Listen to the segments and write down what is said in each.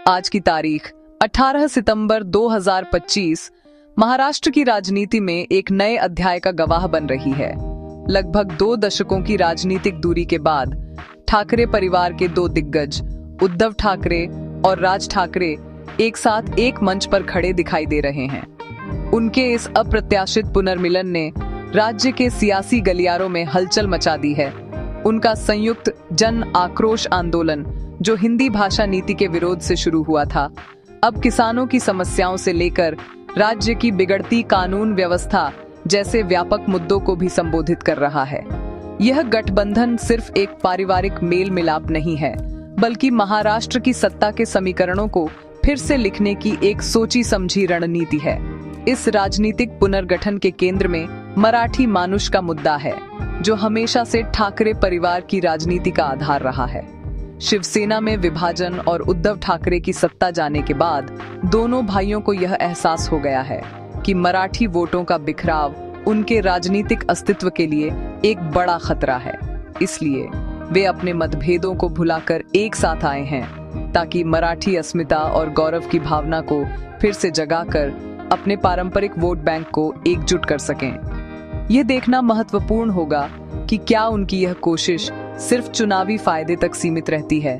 आज की तारीख 18 सितंबर 2025 महाराष्ट्र की राजनीति में एक नए अध्याय का गवाह बन रही है। लगभग 2 दशकों की राजनीतिक दूरी के बाद ठाकरे परिवार के 2 दिग्गज उद्धव ठाकरे और राज ठाकरे एक साथ एक मंच पर खड़े दिखाई दे रहे हैं। उनके इस अप्रत्याशित पुनर्मिलन ने राज्य के सियासी गलियारों में हलचल मचा दी है। उनका संयुक्त जन आक्रोश आंदोलन, जो हिंदी भाषा नीति के विरोध से शुरू हुआ था, अब किसानों की समस्याओं से लेकर राज्य की बिगड़ती कानून व्यवस्था जैसे व्यापक मुद्दों को भी संबोधित कर रहा है। यह गठबंधन सिर्फ एक पारिवारिक मेल मिलाप नहीं है, बल्कि महाराष्ट्र की सत्ता के समीकरणों को फिर से लिखने की एक सोची समझी रणनीति है। इस राजनीतिक पुनर्गठन के केंद्र में मराठी मानुष का मुद्दा है, जो हमेशा से ठाकरे परिवार की राजनीति का आधार रहा है। शिवसेना में विभाजन और उद्धव ठाकरे की सत्ता जाने के बाद दोनों भाइयों को यह एहसास हो गया है कि मराठी वोटों का बिखराव उनके राजनीतिक अस्तित्व के लिए एक बड़ा खतरा है। इसलिए वे अपने मतभेदों को भुलाकर एक साथ आए हैं, ताकि मराठी अस्मिता और गौरव की भावना को फिर से जगाकर अपने पारंपरिक वोट बैंक को एकजुट कर सकें। यह देखना महत्वपूर्ण होगा कि क्या उनकी यह कोशिश सिर्फ चुनावी फायदे तक सीमित रहती है,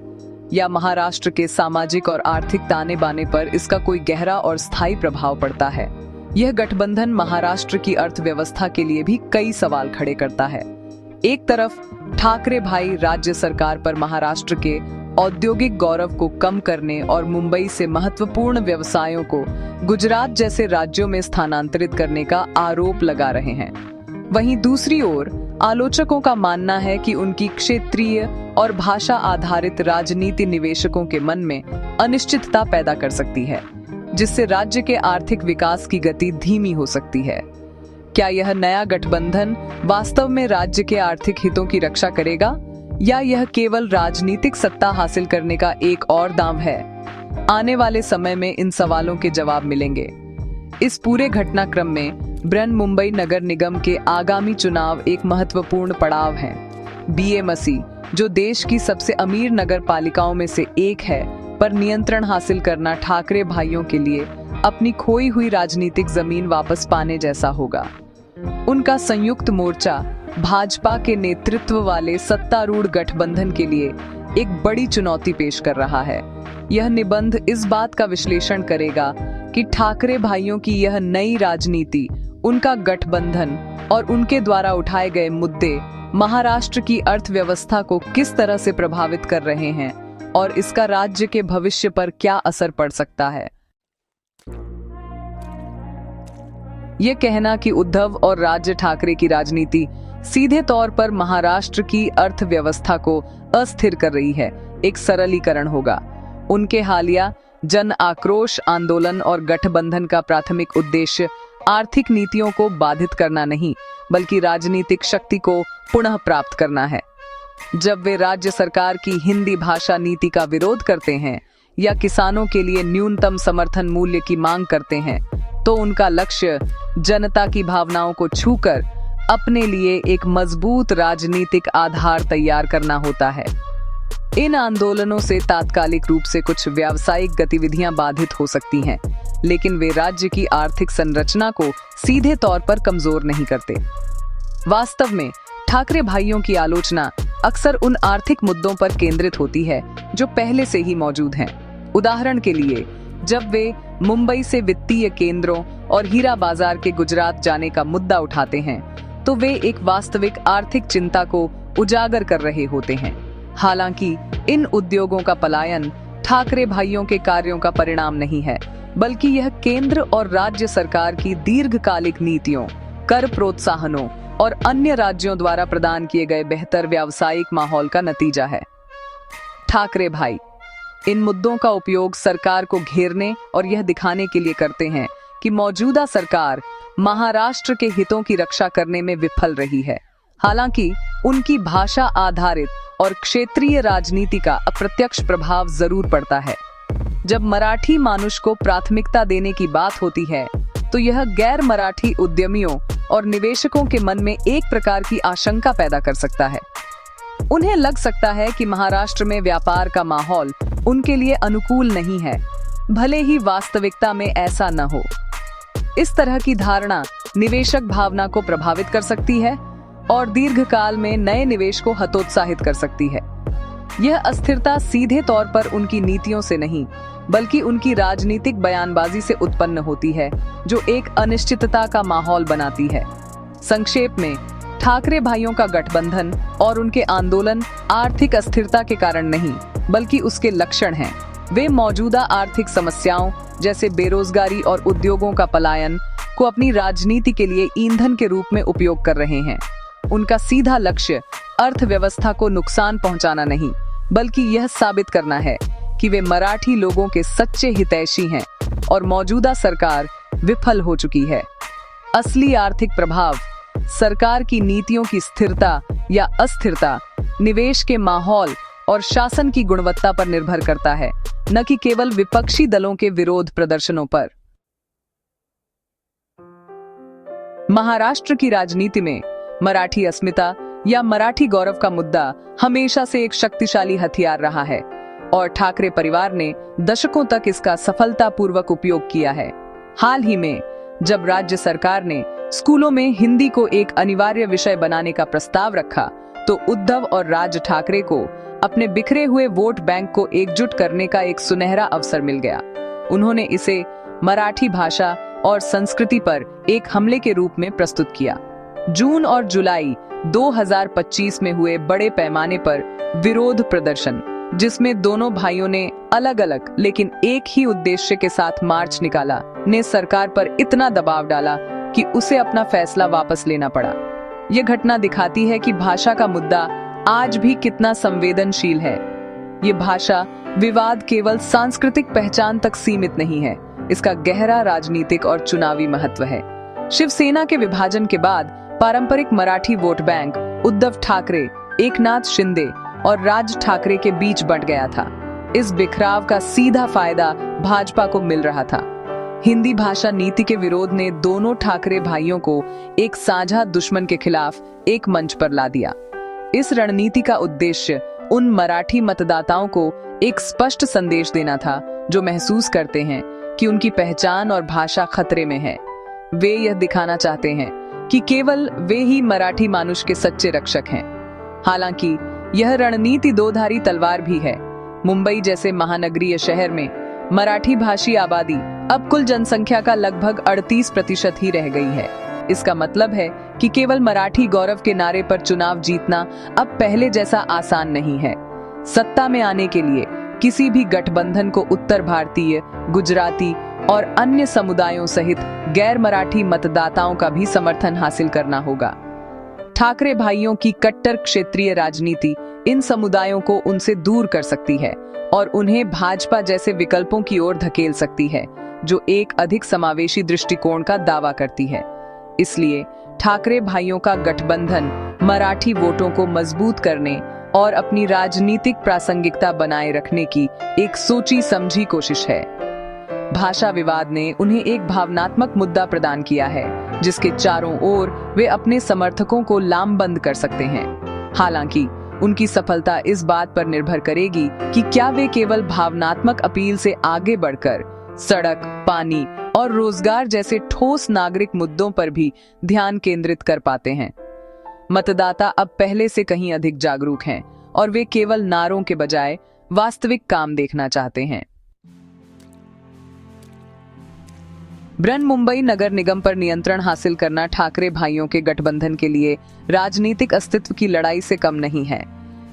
या महाराष्ट्र के सामाजिक और आर्थिक ताने बाने पर इसका कोई गहरा और स्थायी प्रभाव पड़ता है। यह गठबंधन महाराष्ट्र की अर्थव्यवस्था के लिए भी कई सवाल खड़े करता है। एक तरफ ठाकरे भाई राज्य सरकार पर महाराष्ट्र के औद्योगिक गौरव को कम करने और मुंबई से महत्वपूर्ण व्यवसायों को गुजरात जैसे राज्यों में स्थानांतरित करने का आरोप लगा रहे हैं। वहीं दूसरी ओर आलोचकों का मानना है कि उनकी क्षेत्रीय और भाषा आधारित राजनीति निवेशकों के मन में अनिश्चितता पैदा कर सकती है, जिससे राज्य के आर्थिक विकास की गति धीमी हो सकती है। क्या यह नया गठबंधन वास्तव में राज्य के आर्थिक हितों की रक्षा करेगा, या यह केवल राजनीतिक सत्ता हासिल करने का एक और दांव है? आने वाले समय में इन सवालों के जवाब मिलेंगे। इस पूरे घटनाक्रम में बृहन्मुंबई नगर निगम के आगामी चुनाव एक महत्वपूर्ण पड़ाव हैं। बीएमसी, जो देश की सबसे अमीर नगर पालिकाओं में से एक है, पर नियंत्रण हासिल करना ठाकरे भाइयों के लिए अपनी खोई हुई राजनीतिक जमीन वापस पाने जैसा होगा। उनका संयुक्त मोर्चा भाजपा के नेतृत्व वाले सत्तारूढ़ गठबंधन के लिए एक बड़ी चुनौती पेश कर रहा है। यह निबंध इस बात का विश्लेषण करेगा कि ठाकरे भाइयों की यह नई राजनीति, उनका गठबंधन और उनके द्वारा उठाए गए मुद्दे महाराष्ट्र की अर्थव्यवस्था को किस तरह से प्रभावित कर रहे हैं और इसका राज्य के भविष्य पर क्या असर पड़ सकता है। यह कहना कि उद्धव और राज्य ठाकरे की राजनीति सीधे तौर पर महाराष्ट्र की अर्थव्यवस्था को अस्थिर कर रही है, एक सरलीकरण होगा। उनके हालिया जन आक्रोश आंदोलन और गठबंधन का प्राथमिक उद्देश्य आर्थिक नीतियों को बाधित करना नहीं, बल्कि राजनीतिक शक्ति को पुनः प्राप्त करना है। जब वे राज्य सरकार की हिंदी भाषा नीति का विरोध करते हैं या किसानों के लिए न्यूनतम समर्थन मूल्य की मांग करते हैं, तो उनका लक्ष्य जनता की भावनाओं को छूकर अपने लिए एक मजबूत राजनीतिक आधार तैयार करना होता है। इन आंदोलनों से तात्कालिक रूप से कुछ व्यावसायिक गतिविधियां बाधित हो सकती हैं, लेकिन वे राज्य की आर्थिक संरचना को सीधे तौर पर कमजोर नहीं करते। वास्तव में ठाकरे भाइयों की आलोचना अक्सर उन आर्थिक मुद्दों पर केंद्रित होती है जो पहले से ही मौजूद हैं। उदाहरण के लिए, जब वे मुंबई से वित्तीय केंद्रों और हीरा बाजार के गुजरात जाने का मुद्दा उठाते हैं, तो वे एक वास्तविक आर्थिक चिंता को उजागर कर रहे होते हैं। हालांकि इन उद्योगों का पलायन ठाकरे भाइयों के कार्यों का परिणाम नहीं है, बल्कि यह केंद्र और राज्य सरकार की दीर्घकालिक नीतियों, कर प्रोत्साहनों और अन्य राज्यों द्वारा प्रदान किए गए बेहतर व्यावसायिक माहौल का नतीजा है। ठाकरे भाई इन मुद्दों का उपयोग सरकार को घेरने और यह दिखाने के लिए करते हैं कि मौजूदा सरकार महाराष्ट्र के हितों की रक्षा करने में विफल रही है। हालांकि उनकी भाषा आधारित और क्षेत्रीय राजनीति का अप्रत्यक्ष प्रभाव जरूर पड़ता है। जब मराठी मानुष को प्राथमिकता देने की बात होती है, तो यह गैर मराठी उद्यमियों और निवेशकों के मन में एक प्रकार की आशंका पैदा कर सकता है। उन्हें लग सकता है कि महाराष्ट्र में व्यापार का माहौल उनके लिए अनुकूल नहीं है, भले ही वास्तविकता में ऐसा न हो। इस तरह की धारणा निवेशक भावना को प्रभावित कर सकती है और दीर्घकाल में नए निवेश को हतोत्साहित कर सकती है। यह अस्थिरता सीधे तौर पर उनकी नीतियों से नहीं, बल्कि उनकी राजनीतिक बयानबाजी से उत्पन्न होती है, जो एक अनिश्चितता का माहौल बनाती है। संक्षेप में, ठाकरे भाइयों का गठबंधन और उनके आंदोलन आर्थिक अस्थिरता के कारण नहीं, बल्कि उसके लक्षण हैं। वे मौजूदा आर्थिक समस्याओं जैसे बेरोजगारी और उद्योगों का पलायन को अपनी राजनीति के लिए ईंधन के रूप में उपयोग कर रहे हैं। उनका सीधा लक्ष्य अर्थव्यवस्था को नुकसान पहुंचाना नहीं, बल्कि यह साबित करना है कि वे मराठी लोगों के सच्चे हितैषी हैं और मौजूदा सरकार विफल हो चुकी है। असली आर्थिक प्रभाव सरकार की नीतियों की स्थिरता या अस्थिरता, निवेश के माहौल और शासन की गुणवत्ता पर निर्भर करता है, न कि केवल विपक्षी दलों के विरोध प्रदर्शनों पर। महाराष्ट्र की राजनीति में मराठी अस्मिता या मराठी गौरव का मुद्दा हमेशा से एक शक्तिशाली हथियार रहा है और ठाकरे परिवार ने दशकों तक इसका सफलतापूर्वक उपयोग किया है। हाल ही में जब राज्य सरकार ने स्कूलों में हिंदी को एक अनिवार्य विषय बनाने का प्रस्ताव रखा, तो उद्धव और राज ठाकरे को अपने बिखरे हुए वोट बैंक को एकजुट करने का एक सुनहरा अवसर मिल गया। उन्होंने इसे मराठी भाषा और संस्कृति पर एक हमले के रूप में प्रस्तुत किया। जून और जुलाई 2025 में हुए बड़े पैमाने पर विरोध प्रदर्शन, जिसमें दोनों भाइयों ने अलग अलग लेकिन एक ही उद्देश्य के साथ मार्च निकाला, ने सरकार पर इतना दबाव डाला कि उसे अपना फैसला वापस लेना पड़ा। यह घटना दिखाती है कि भाषा का मुद्दा आज भी कितना संवेदनशील है। ये भाषा विवाद केवल सांस्कृतिक पहचान तक सीमित नहीं है, इसका गहरा राजनीतिक और चुनावी महत्व है। शिवसेना के विभाजन के बाद पारंपरिक मराठी वोट बैंक उद्धव ठाकरे, एकनाथ शिंदे और राज ठाकरे के बीच बंट गया था। इस बिखराव का सीधा फायदा भाजपा को मिल रहा था। हिंदी भाषा नीति के विरोध ने दोनों ठाकरे भाइयों को एक साझा दुश्मन के खिलाफ एक मंच पर ला दिया। इस रणनीति का उद्देश्य उन मराठी मतदाताओं को एक स्पष्ट संदेश देना था जो महसूस करते हैं कि उनकी पहचान और भाषा खतरे में है। वे यह दिखाना चाहते हैं कि केवल वे ही मराठी मानुष के सच्चे रक्षक हैं। हालांकि यह रणनीति दो-धारी तलवार भी है। मुंबई जैसे महानगरीय शहर में मराठी भाषी आबादी अब कुल जनसंख्या का लगभग 38% ही रह गई है। इसका मतलब है कि केवल मराठी गौरव के नारे पर चुनाव जीतना अब पहले जैसा आसान नहीं है। सत्ता में आने के लिए किसी भी गठबंधन को उत्तर भारतीय, गुजराती और अन्य समुदायों सहित गैर मराठी मतदाताओं का भी समर्थन हासिल करना होगा। ठाकरे भाइयों की कट्टर क्षेत्रीय राजनीति इन समुदायों को उनसे दूर कर सकती है और उन्हें भाजपा जैसे विकल्पों की ओर धकेल सकती है, जो एक अधिक समावेशी दृष्टिकोण का दावा करती है। इसलिए ठाकरे भाइयों का गठबंधन मराठी वोटों को मजबूत करने और अपनी राजनीतिक प्रासंगिकता बनाए रखने की एक सोची समझी कोशिश है। भाषा विवाद ने उन्हें एक भावनात्मक मुद्दा प्रदान किया है, जिसके चारों ओर वे अपने समर्थकों को लामबंद कर सकते हैं। हालांकि उनकी सफलता इस बात पर निर्भर करेगी कि क्या वे केवल भावनात्मक अपील से आगे बढ़कर सड़क, पानी और रोजगार जैसे ठोस नागरिक मुद्दों पर भी ध्यान केंद्रित कर पाते हैं। मतदाता अब पहले से कहीं अधिक जागरूक हैं और वे केवल नारों के बजाय वास्तविक काम देखना चाहते हैं। बृहन्मुंबई नगर निगम पर नियंत्रण हासिल करना ठाकरे भाइयों के गठबंधन के लिए राजनीतिक अस्तित्व की लड़ाई से कम नहीं है।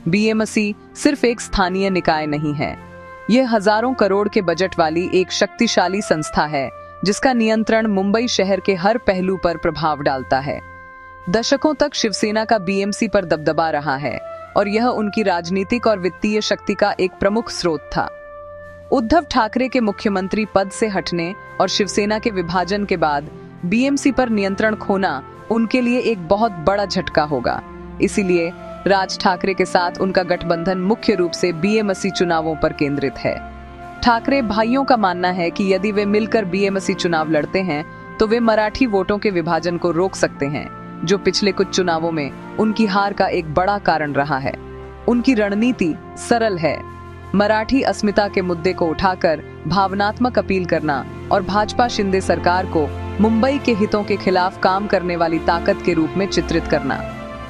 बीएमसी सिर्फ एक स्थानीय निकाय नहीं है, यह हजारों करोड़ के बजट वाली एक शक्तिशाली संस्था है जिसका नियंत्रण मुंबई शहर के हर पहलू पर प्रभाव डालता है। दशकों तक शिवसेना का बीएमसी पर दबदबा रहा है और यह उनकी राजनीतिक और वित्तीय शक्ति का एक प्रमुख स्रोत था। उद्धव ठाकरे के मुख्यमंत्री पद से हटने और शिवसेना के विभाजन के बाद बीएमसी पर नियंत्रण खोना उनके लिए एक बहुत बड़ा झटका होगा। इसीलिए राज ठाकरे के साथ उनका गठबंधन मुख्य रूप से बीएमसी चुनावों पर केंद्रित है। ठाकरे भाइयों का मानना है कि यदि वे मिलकर बीएमसी चुनाव लड़ते हैं तो वे मराठी वोटों के विभाजन को रोक सकते हैं, जो पिछले कुछ चुनावों में उनकी हार का एक बड़ा कारण रहा है। उनकी रणनीति सरल है, मराठी अस्मिता के मुद्दे को उठाकर भावनात्मक अपील करना और भाजपा शिंदे सरकार को मुंबई के हितों के खिलाफ काम करने वाली ताकत के रूप में चित्रित करना।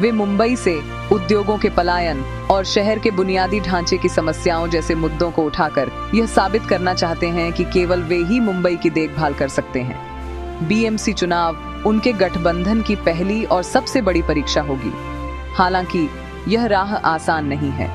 वे मुंबई से उद्योगों के पलायन और शहर के बुनियादी ढांचे की समस्याओं जैसे मुद्दों को उठाकर यह साबित करना चाहते हैं कि केवल वे ही मुंबई की देखभाल कर सकते हैं। बीएमसी चुनाव उनके गठबंधन की पहली और सबसे बड़ी परीक्षा होगी। हालांकि यह राह आसान नहीं है।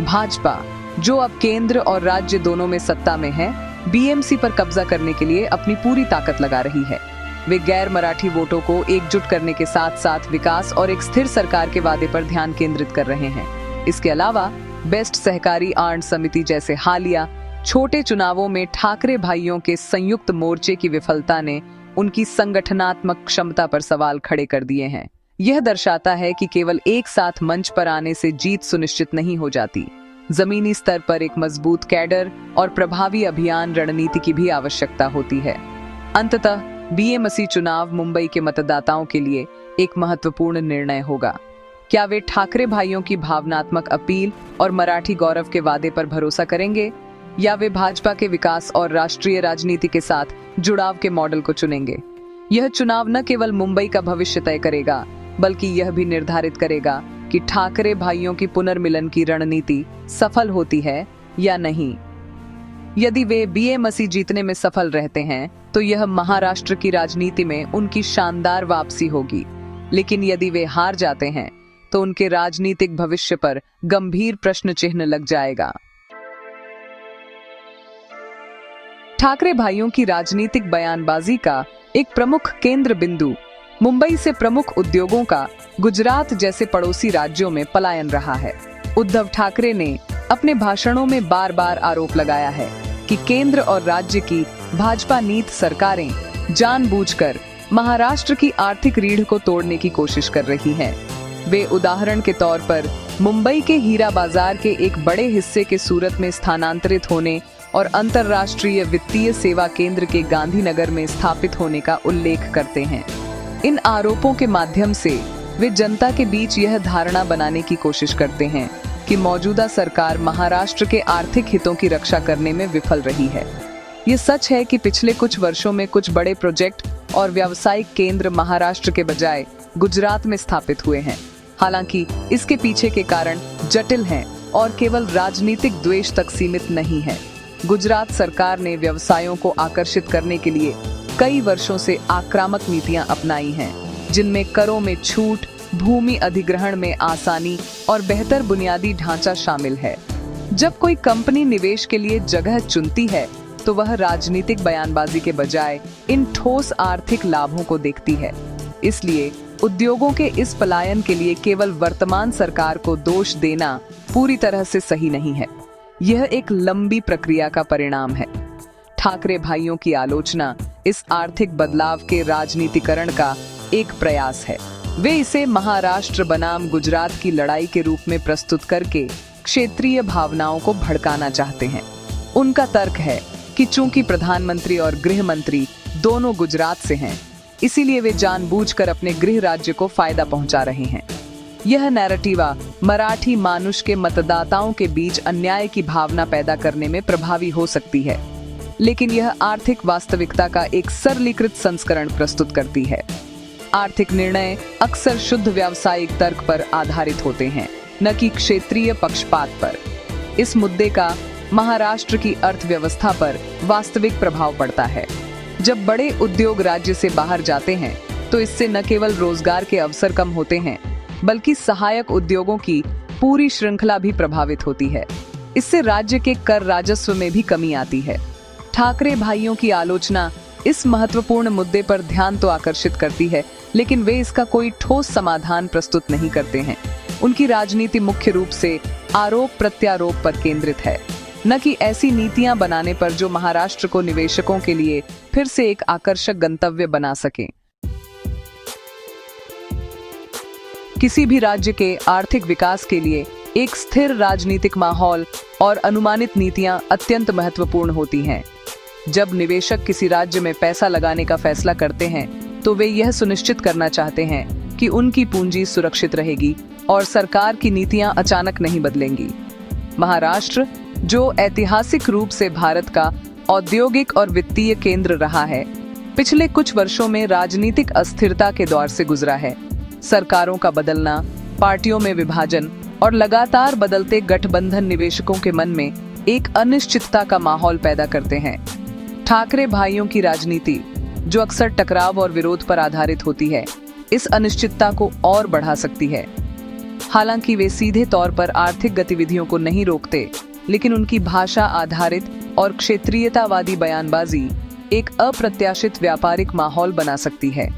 भाजपा, जो अब केंद्र और राज्य दोनों में सत्ता में है, बीएमसी पर कब्जा करने के लिए अपनी पूरी ताकत लगा रही है। वे गैर मराठी वोटों को एकजुट करने के साथ साथ विकास और एक स्थिर सरकार के वादे पर ध्यान केंद्रित कर रहे हैं। इसके अलावा बेस्ट सहकारी आंड समिति जैसे हालिया छोटे चुनावों में ठाकरे भाइयों के संयुक्त मोर्चे की विफलता ने उनकी संगठनात्मक क्षमता पर सवाल खड़े कर दिए हैं। यह दर्शाता है कि केवल एक साथ मंच पर आने से जीत सुनिश्चित नहीं हो जाती। जमीनी स्तर पर एक मजबूत कैडर और प्रभावी अभियान रणनीति की भी आवश्यकता होती है। अंततः बीएमसी चुनाव मुंबई के मतदाताओं के लिए एक महत्वपूर्ण निर्णय होगा। क्या वे ठाकरे भाइयों की भावनात्मक अपील और मराठी गौरव के वादे पर भरोसा करेंगे, या वे भाजपा के विकास और राष्ट्रीय राजनीति के साथ जुड़ाव के मॉडल को चुनेंगे? यह चुनाव न केवल मुंबई का भविष्य तय करेगा, बल्कि यह भी निर्धारित करेगा कि ठाकरे भाइयों की पुनर्मिलन की रणनीति सफल होती है या नहीं। यदि वे बीएमसी जीतने में सफल रहते हैं तो यह महाराष्ट्र की राजनीति में उनकी शानदार वापसी होगी, लेकिन यदि वे हार जाते हैं तो उनके राजनीतिक भविष्य पर गंभीर प्रश्न चिन्ह लग जाएगा। ठाकरे भाइयों की राजनीतिक बयानबाजी का एक प्रमुख केंद्र बिंदु मुंबई से प्रमुख उद्योगों का गुजरात जैसे पड़ोसी राज्यों में पलायन रहा है। उद्धव ठाकरे ने अपने भाषणों में बार बार आरोप लगाया है कि केंद्र और राज्य की भाजपा नीति सरकारें जानबूझकर महाराष्ट्र की आर्थिक रीढ़ को तोड़ने की कोशिश कर रही हैं। वे उदाहरण के तौर पर मुंबई के हीरा बाजार के एक बड़े हिस्से के सूरत में स्थानांतरित होने और अंतर्राष्ट्रीय वित्तीय सेवा केंद्र के गांधीनगर में स्थापित होने का उल्लेख करते हैं। इन आरोपों के माध्यम से वे जनता के बीच यह धारणा बनाने की कोशिश करते हैं कि मौजूदा सरकार महाराष्ट्र के आर्थिक हितों की रक्षा करने में विफल रही है। ये सच है कि पिछले कुछ वर्षों में कुछ बड़े प्रोजेक्ट और व्यावसायिक केंद्र महाराष्ट्र के बजाय गुजरात में स्थापित हुए हैं। हालांकि इसके पीछे के कारण जटिल हैं और केवल राजनीतिक द्वेष तक सीमित नहीं है। गुजरात सरकार ने व्यवसायों को आकर्षित करने के लिए कई वर्षों से आक्रामक नीतियां अपनाई हैं, जिनमें करों में छूट, भूमि अधिग्रहण में आसानी और बेहतर बुनियादी ढांचा शामिल है। जब कोई कंपनी निवेश के लिए जगह चुनती है तो वह राजनीतिक बयानबाजी के बजाय इन ठोस आर्थिक लाभों को देखती है। इसलिए उद्योगों के इस पलायन के लिए केवल वर्तमान सरकार को दोष देना पूरी तरह से सही नहीं है। यह एक लंबी प्रक्रिया का परिणाम है। ठाकरे भाइयों की आलोचना इस आर्थिक बदलाव के राजनीतिकरण का एक प्रयास है। वे इसे महाराष्ट्र बनाम गुजरात की लड़ाई के रूप में प्रस्तुत करके क्षेत्रीय भावनाओं को भड़काना चाहते हैं। उनका तर्क है कि चूंकि प्रधानमंत्री और गृह मंत्री दोनों गुजरात से हैं, इसीलिए वे जानबूझकर अपने गृह राज्य को फायदा पहुंचा रहे हैं। यह नैरेटिवा मराठी मानुष के मतदाताओं के बीच अन्याय की भावना पैदा करने में प्रभावी हो सकती है, लेकिन यह आर्थिक वास्तविकता का एक सरलीकृत संस्करण प्रस्तुत करती है। आर्थिक निर्णय अक्सर शुद्ध व्यावसायिक तर्क पर आधारित होते हैं, न कि क्षेत्रीय पक्षपात पर। इस मुद्दे का महाराष्ट्र की अर्थव्यवस्था पर वास्तविक प्रभाव पड़ता है। जब बड़े उद्योग राज्य से बाहर जाते हैं तो इससे न केवल रोजगार के अवसर कम होते हैं, बल्कि सहायक उद्योगों की पूरी श्रृंखला भी प्रभावित होती है। इससे राज्य के कर राजस्व में भी कमी आती है। ठाकरे भाइयों की आलोचना इस महत्वपूर्ण मुद्दे पर ध्यान तो आकर्षित करती है, लेकिन वे इसका कोई ठोस समाधान प्रस्तुत नहीं करते हैं। उनकी राजनीति मुख्य रूप से आरोप प्रत्यारोप पर केंद्रित है, न कि ऐसी नीतियां बनाने पर जो महाराष्ट्र को निवेशकों के लिए फिर से एक आकर्षक गंतव्य बना सके। किसी भी राज्य के आर्थिक विकास के लिए एक स्थिर राजनीतिक माहौल और अनुमानित नीतियां अत्यंत महत्वपूर्ण होती हैं। जब निवेशक किसी राज्य में पैसा लगाने का फैसला करते हैं तो वे यह सुनिश्चित करना चाहते हैं कि उनकी पूंजी सुरक्षित रहेगी और सरकार की नीतियां अचानक नहीं बदलेंगी। महाराष्ट्र, जो ऐतिहासिक रूप से भारत का औद्योगिक और वित्तीय केंद्र रहा है, पिछले कुछ वर्षों में राजनीतिक अस्थिरता के दौर से गुजरा है। सरकारों का बदलना, पार्टियों में विभाजन और लगातार बदलते गठबंधन निवेशकों के मन में एक अनिश्चितता का माहौल पैदा करते हैं। ठाकरे भाइयों की राजनीति, जो अक्सर टकराव और विरोध पर आधारित होती है, इस अनिश्चितता को और बढ़ा सकती है। हालांकि वे सीधे तौर पर आर्थिक गतिविधियों को नहीं रोकते, लेकिन उनकी भाषा आधारित और क्षेत्रीयतावादी बयानबाजी एक अप्रत्याशित व्यापारिक माहौल बना सकती है।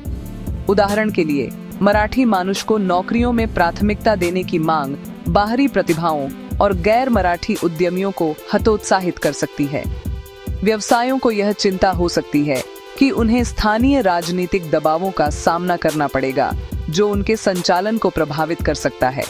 उदाहरण के लिए, मराठी मानुष को नौकरियों में प्राथमिकता देने की मांग बाहरी प्रतिभाओं और गैर मराठी उद्यमियों को हतोत्साहित कर सकती है। व्यवसायों को यह चिंता हो सकती है कि उन्हें स्थानीय राजनीतिक दबावों का सामना करना पड़ेगा, जो उनके संचालन को प्रभावित कर सकता है।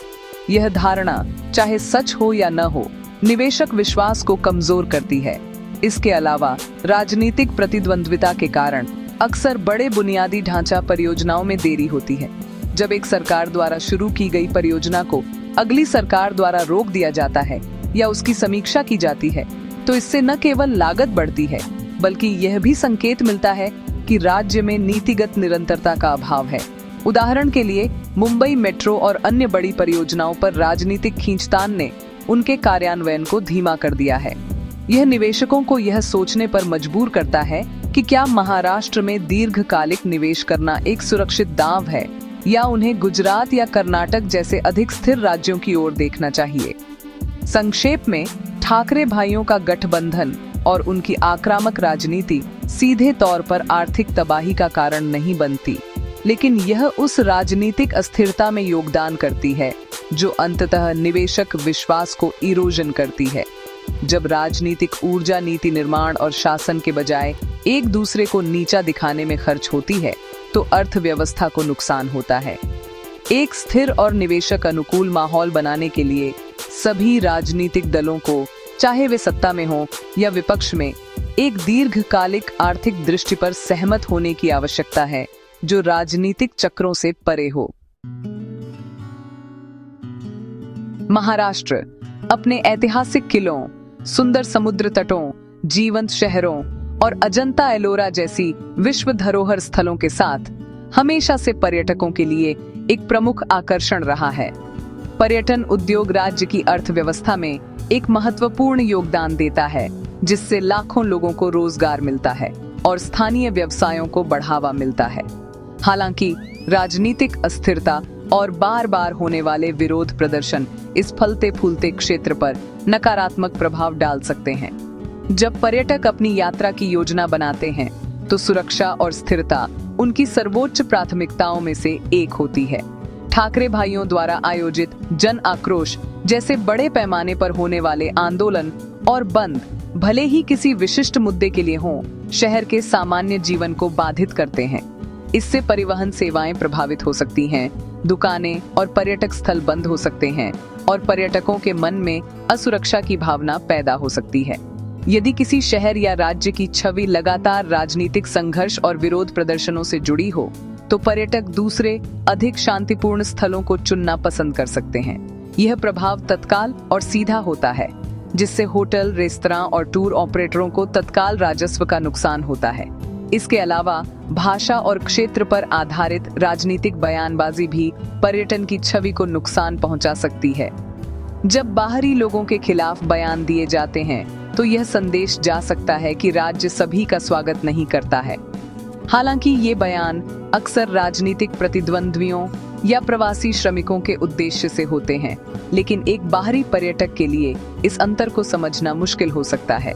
यह धारणा, चाहे सच हो या न हो, निवेशक विश्वास को कमजोर करती है। इसके अलावा राजनीतिक प्रतिद्वंद्विता के कारण अक्सर बड़े बुनियादी ढांचा परियोजनाओं में देरी होती है। जब एक सरकार द्वारा शुरू की गई परियोजना को अगली सरकार द्वारा रोक दिया जाता है या उसकी समीक्षा की जाती है, तो इससे न केवल लागत बढ़ती है, बल्कि यह भी संकेत मिलता है कि राज्य में नीतिगत निरंतरता का अभाव है। उदाहरण के लिए, मुंबई मेट्रो और अन्य बड़ी परियोजनाओं पर राजनीतिक खींचतान ने उनके कार्यान्वयन को धीमा कर दिया है। यह निवेशकों को यह सोचने पर मजबूर करता है कि क्या महाराष्ट्र में दीर्घकालिक निवेश करना एक सुरक्षित दांव है, या उन्हें गुजरात या कर्नाटक जैसे अधिक स्थिर राज्यों की ओर देखना चाहिए। संक्षेप में, ठाकरे भाइयों का गठबंधन और उनकी आक्रामक राजनीति सीधे तौर पर आर्थिक तबाही का कारण नहीं बनती, लेकिन यह उस राजनीतिक अस्थिरता में योगदान करती है जो अंततः निवेशक विश्वास को इरोजन करती है। जब राजनीतिक ऊर्जा नीति निर्माण और शासन के बजाय एक दूसरे को नीचा दिखाने में खर्च होती है, तो अर्थव्यवस्था को नुकसान होता है। एक स्थिर और निवेशक अनुकूल माहौल बनाने के लिए सभी राजनीतिक दलों को, चाहे वे सत्ता में हों या विपक्ष में, एक दीर्घकालिक आर्थिक दृष्टि पर सहमत होने की आवश्यकता है, जो राजनीतिक चक्रों से परे हो। महाराष्ट्र अपने ऐतिहासिक किलों, सुंदर समुद्र तटों, जीवंत शहरों और अजंता एलोरा जैसी विश्व धरोहर स्थलों के साथ हमेशा से पर्यटकों के लिए एक प्रमुख आकर्षण रहा है। पर्यटन उद्योग राज्य की अर्थव्यवस्था में एक महत्वपूर्ण योगदान देता है, जिससे लाखों लोगों को रोजगार मिलता है और स्थानीय व्यवसायों को बढ़ावा मिलता है। हालांकि राजनीतिक अस्थिरता और बार बार होने वाले विरोध प्रदर्शन इस फलते फूलते क्षेत्र पर नकारात्मक प्रभाव डाल सकते हैं। जब पर्यटक अपनी यात्रा की योजना बनाते हैं, तो सुरक्षा और स्थिरता उनकी सर्वोच्च प्राथमिकताओं में से एक होती है। ठाकरे भाइयों द्वारा आयोजित जन आक्रोश जैसे बड़े पैमाने पर होने वाले आंदोलन और बंद, भले ही किसी विशिष्ट मुद्दे के लिए हों, शहर के सामान्य जीवन को बाधित करते हैं। इससे परिवहन सेवाएं प्रभावित हो सकती हैं, दुकानें और पर्यटक स्थल बंद हो सकते हैं और पर्यटकों के मन में असुरक्षा की भावना पैदा हो सकती है। यदि किसी शहर या राज्य की छवि लगातार राजनीतिक संघर्ष और विरोध प्रदर्शनों से जुड़ी हो, तो पर्यटक दूसरे अधिक शांतिपूर्ण स्थलों को चुनना पसंद कर सकते हैं। यह प्रभाव तत्काल और सीधा होता है, जिससे होटल, रेस्तरां और टूर ऑपरेटरों को तत्काल राजस्व का नुकसान होता है। इसके अलावा भाषा और क्षेत्र पर आधारित राजनीतिक बयानबाजी भी पर्यटन की छवि को नुकसान पहुंचा सकती है। जब बाहरी लोगों के खिलाफ बयान दिए जाते हैं, तो यह संदेश जा सकता है कि राज्य सभी का स्वागत नहीं करता है। हालांकि ये बयान अक्सर राजनीतिक प्रतिद्वंद्वियों या प्रवासी श्रमिकों के उद्देश्य से होते हैं, लेकिन एक बाहरी पर्यटक के लिए इस अंतर को समझना मुश्किल हो सकता है।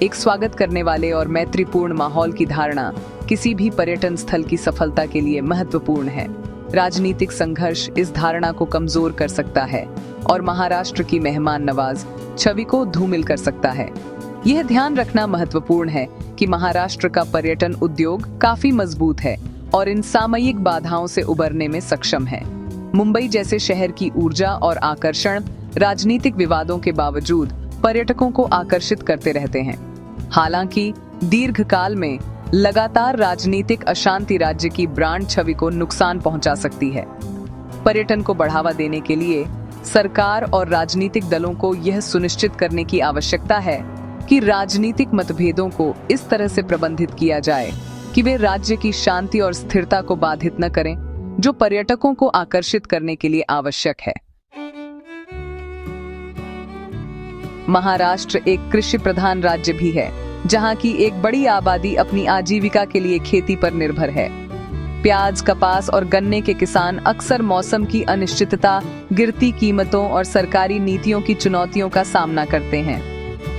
एक स्वागत करने वाले और मैत्रीपूर्ण माहौल की धारणा किसी भी पर्यटन स्थल की सफलता के लिए महत्वपूर्ण है। राजनीतिक संघर्ष इस धारणा को कमजोर कर सकता है और महाराष्ट्र की मेहमान नवाज छवि को धूमिल कर सकता है। यह ध्यान रखना महत्वपूर्ण है कि महाराष्ट्र का पर्यटन उद्योग काफी मजबूत है और इन सामयिक बाधाओं से उबरने में सक्षम है। मुंबई जैसे शहर की ऊर्जा और आकर्षण राजनीतिक विवादों के बावजूद पर्यटकों को आकर्षित करते रहते हैं। हालांकि दीर्घकाल में लगातार राजनीतिक अशांति राज्य की ब्रांड छवि को नुकसान पहुंचा सकती है। पर्यटन को बढ़ावा देने के लिए सरकार और राजनीतिक दलों को यह सुनिश्चित करने की आवश्यकता है कि राजनीतिक मतभेदों को इस तरह से प्रबंधित किया जाए कि वे राज्य की शांति और स्थिरता को बाधित न करें, जो पर्यटकों को आकर्षित करने के लिए आवश्यक है। महाराष्ट्र एक कृषि प्रधान राज्य भी है, जहां की एक बड़ी आबादी अपनी आजीविका के लिए खेती पर निर्भर है। प्याज, कपास और गन्ने के किसान अक्सर मौसम की अनिश्चितता, गिरती कीमतों और सरकारी नीतियों की चुनौतियों का सामना करते हैं।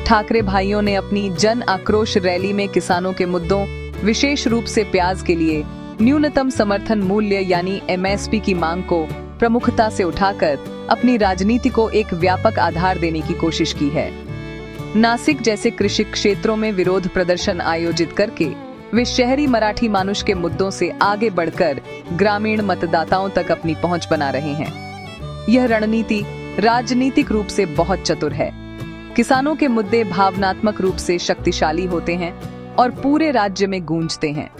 ठाकरे भाइयों ने अपनी जन आक्रोश रैली में किसानों के मुद्दों, विशेष रूप से प्याज के लिए न्यूनतम समर्थन मूल्य यानी MSP की मांग को प्रमुखता से उठाकर अपनी राजनीति को एक व्यापक आधार देने की कोशिश की है। नासिक जैसे कृषि क्षेत्रों में विरोध प्रदर्शन आयोजित करके वे शहरी मराठी मानुष के मुद्दों से आगे बढ़कर ग्रामीण मतदाताओं तक अपनी पहुंच बना रहे हैं। यह रणनीति राजनीतिक रूप से बहुत चतुर है। किसानों के मुद्दे भावनात्मक रूप से शक्तिशाली होते हैं और पूरे राज्य में गूंजते हैं।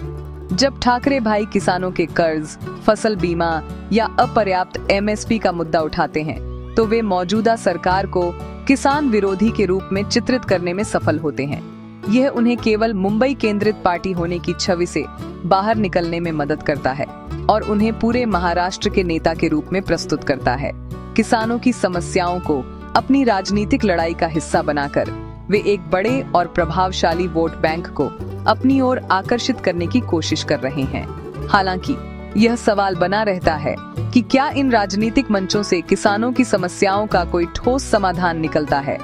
जब ठाकरे भाई किसानों के कर्ज, फसल बीमा या अपर्याप्त MSP का मुद्दा उठाते हैं, तो वे मौजूदा सरकार को किसान विरोधी के रूप में चित्रित करने में सफल होते हैं। यह उन्हें केवल मुंबई केंद्रित पार्टी होने की छवि से बाहर निकलने में मदद करता है और उन्हें पूरे महाराष्ट्र के नेता के रूप में प्रस्तुत करता है। किसानों की समस्याओं को अपनी राजनीतिक लड़ाई का हिस्सा बनाकर वे एक बड़े और प्रभावशाली वोट बैंक को अपनी ओर आकर्षित करने की कोशिश कर रहे हैं। हालांकि यह सवाल बना रहता है कि क्या इन राजनीतिक मंचों से किसानों की समस्याओं का कोई ठोस समाधान निकलता है।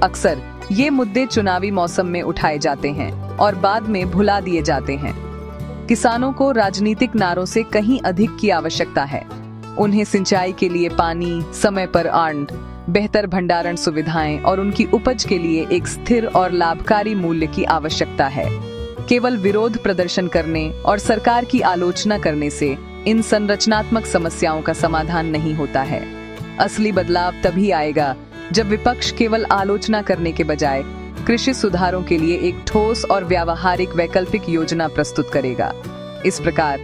अक्सर ये मुद्दे चुनावी मौसम में उठाए जाते हैं और बाद में भुला दिए जाते हैं। किसानों को राजनीतिक नारों से कहीं अधिक की आवश्यकता है। उन्हें सिंचाई के लिए पानी, समय पर अन्न, बेहतर भंडारण सुविधाएं और उनकी उपज के लिए एक स्थिर और लाभकारी मूल्य की आवश्यकता है। केवल विरोध प्रदर्शन करने और सरकार की आलोचना करने से इन संरचनात्मक समस्याओं का समाधान नहीं होता है। असली बदलाव तभी आएगा जब विपक्ष केवल आलोचना करने के बजाय कृषि सुधारों के लिए एक ठोस और व्यावहारिक वैकल्पिक योजना प्रस्तुत करेगा। इस प्रकार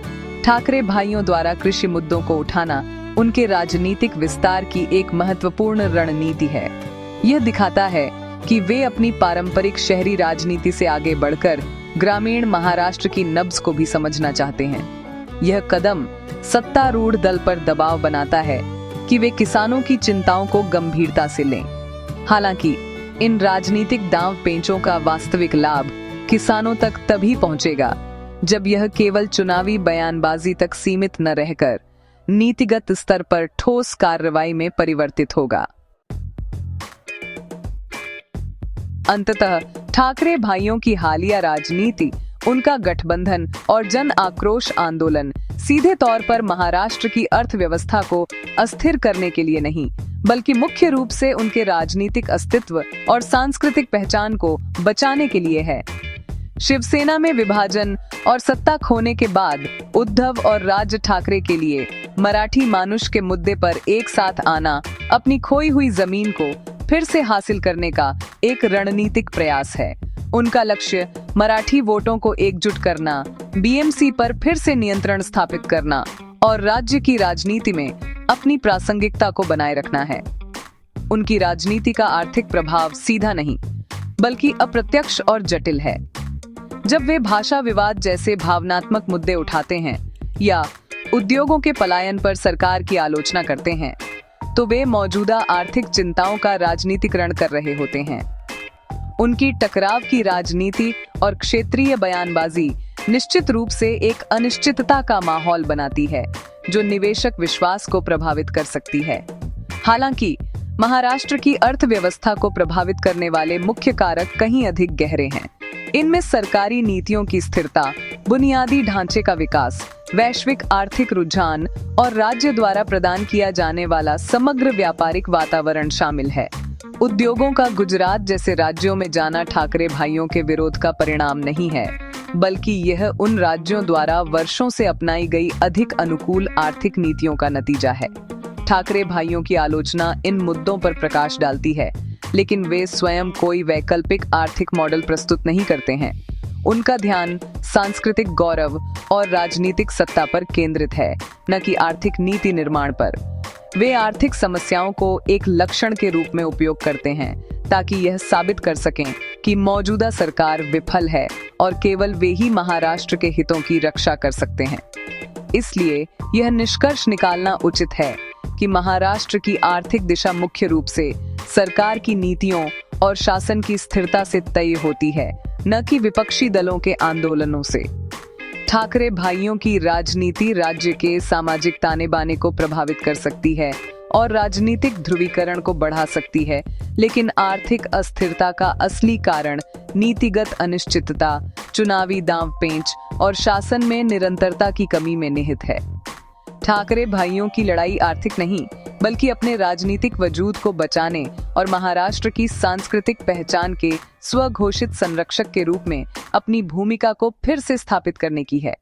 ठाकरे भाइयों द्वारा कृषि मुद्दों को उठाना उनके राजनीतिक विस्तार की एक महत्वपूर्ण रणनीति है। यह दिखाता है कि वे अपनी पारंपरिक शहरी राजनीति से आगे बढ़कर ग्रामीण महाराष्ट्र की नब्ज को भी समझना चाहते हैं। यह कदम सत्तारूढ़ दल पर दबाव बनाता है कि वे किसानों की चिंताओं को गंभीरता से लें। हालांकि इन राजनीतिक दांव पेंचों का वास्तविक लाभ किसानों तक तभी पहुंचेगा जब यह केवल चुनावी बयानबाजी तक सीमित न रहकर नीतिगत स्तर पर ठोस कार्रवाई में परिवर्तित होगा। अंततः ठाकरे भाइयों की हालिया राजनीति, उनका गठबंधन और जन आक्रोश आंदोलन सीधे तौर पर महाराष्ट्र की अर्थव्यवस्था को अस्थिर करने के लिए नहीं, बल्कि मुख्य रूप से उनके राजनीतिक अस्तित्व और सांस्कृतिक पहचान को बचाने के लिए है। शिवसेना में विभाजन और सत्ता खोने के बाद उद्धव और राज ठाकरे के लिए मराठी मानुष के मुद्दे पर एक साथ आना अपनी खोई हुई जमीन को फिर से हासिल करने का एक रणनीतिक प्रयास है। उनका लक्ष्य मराठी वोटों को एकजुट करना, BMC पर फिर से नियंत्रण स्थापित करना और राज्य की राजनीति में अपनी प्रासंगिकता को बनाए रखना है। उनकी राजनीति का आर्थिक प्रभाव सीधा नहीं, बल्कि अप्रत्यक्ष और जटिल है। जब वे भाषा विवाद जैसे भावनात्मक मुद्दे उठाते हैं या उद्योगों के पलायन पर सरकार की आलोचना करते हैं, तो वे मौजूदा आर्थिक चिंताओं का राजनीतिकरण कर रहे होते हैं। उनकी टकराव की राजनीति और क्षेत्रीय बयानबाजी निश्चित रूप से एक अनिश्चितता का माहौल बनाती है, जो निवेशक विश्वास को प्रभावित कर सकती है। हालांकि महाराष्ट्र की अर्थव्यवस्था को प्रभावित करने वाले मुख्य कारक कहीं अधिक गहरे हैं। इनमें सरकारी नीतियों की स्थिरता, बुनियादी ढांचे का विकास, वैश्विक आर्थिक रुझान और राज्य द्वारा प्रदान किया जाने वाला समग्र व्यापारिक वातावरण शामिल है। उद्योगों का गुजरात जैसे राज्यों में जाना ठाकरे भाइयों के विरोध का परिणाम नहीं है, बल्कि यह उन राज्यों द्वारा वर्षों से अपनाई गई अधिक अनुकूल आर्थिक नीतियों का नतीजा है। ठाकरे भाइयों की आलोचना इन मुद्दों पर प्रकाश डालती है, लेकिन वे स्वयं कोई वैकल्पिक आर्थिक मॉडल प्रस्तुत नहीं करते हैं। उनका ध्यान सांस्कृतिक गौरव और राजनीतिक सत्ता पर केंद्रित है, न कि आर्थिक नीति निर्माण पर। वे आर्थिक समस्याओं को एक लक्षण के रूप में उपयोग करते हैं ताकि यह साबित कर सकें कि मौजूदा सरकार विफल है और केवल वे ही महाराष्ट्र के हितों की रक्षा कर सकते हैं। इसलिए यह निष्कर्ष निकालना उचित है कि महाराष्ट्र की आर्थिक दिशा मुख्य रूप से सरकार की नीतियों और शासन की स्थिरता से तय होती है, न कि विपक्षी दलों के आंदोलनों से। ठाकरे भाइयों की राजनीति राज्य के सामाजिक ताने बाने को प्रभावित कर सकती है और राजनीतिक ध्रुवीकरण को बढ़ा सकती है, लेकिन आर्थिक अस्थिरता का असली कारण नीतिगत अनिश्चितता, चुनावी दांवपेंच और शासन में निरंतरता की कमी में निहित है। ठाकरे भाइयों की लड़ाई आर्थिक नहीं, बल्कि अपने राजनीतिक वजूद को बचाने और महाराष्ट्र की सांस्कृतिक पहचान के स्वघोषित संरक्षक के रूप में अपनी भूमिका को फिर से स्थापित करने की है।